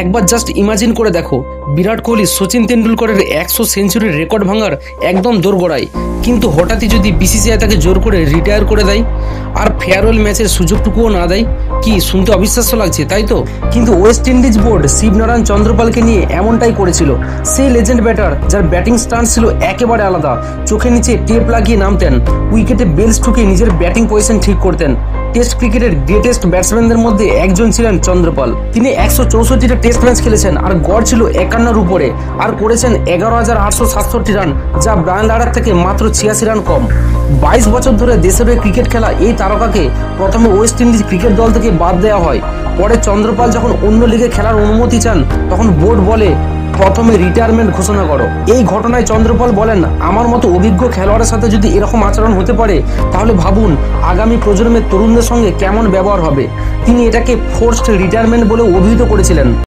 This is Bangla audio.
একবার জাস্ট ইমাজিন করে দেখো, বিরাট কোহলি সচিন তেন্ডুলকরের 100 সেঞ্চুরির রেকর্ড ভাঙার একদম দোরগোড়ায়, কিন্তু হঠাৎই যদি বিসিসিআই তাকে জোর করে রিটায়ার করে দেয় আর ফেয়ারওয়েল ম্যাচের সুযোগটুকুও না দেয়, কি শুনতে অবিশ্বাস্য লাগছে তাই তো? কিন্তু ওয়েস্ট ইন্ডিজ বোর্ড শিবনারায়ণ চন্দ্রপালকে নিয়ে এমনটাই করেছিল। সেই লেজেন্ড ব্যাটার যার ব্যাটিং স্টান্স ছিল একেবারে আলাদা, চোখের নিচে টেপ লাগিয়ে নামতেন, উইকেটে বেলস ঠুকে নিজের ব্যাটিং পজিশন ঠিক করতেন। টেস্ট ক্রিকেটের গ্রেটেস্ট ব্যাটসম্যানদের মধ্যে একজন ছিলেন চন্দ্রপাল। তিনি 164টা টেস্ট ম্যাচ খেলেছেন আর গড় ছিল 51-র উপরে, আর করেছেন 11,867 রান, যা ব্রায়ান লারার থেকে মাত্র 86 রান কম। 22 বছর ধরে দেশের হয়ে ক্রিকেট খেলা এই তারকাকে প্রথমে ওয়েস্ট ইন্ডিজ ক্রিকেট দল থেকে বাদ দেওয়া হয়। পরে চন্দ্রপাল যখন অন্য লিগে খেলার অনুমতি চান, তখন বোর্ড বলে প্রথমে রিটায়ারমেন্ট ঘোষণা করো। এই ঘটনায় চন্দ্রপাল বলেন, আমার মতো অভিজ্ঞ খেলোয়াড়ের সাথে যদি এরকম আচরণ হতে পারে, তাহলে ভাবুন আগামী প্রজন্মের তরুণদের সঙ্গে কেমন ব্যবহার হবে। তিনি এটাকে ফোর্সড রিটায়ারমেন্ট বলে অভিহিত করেছিলেন।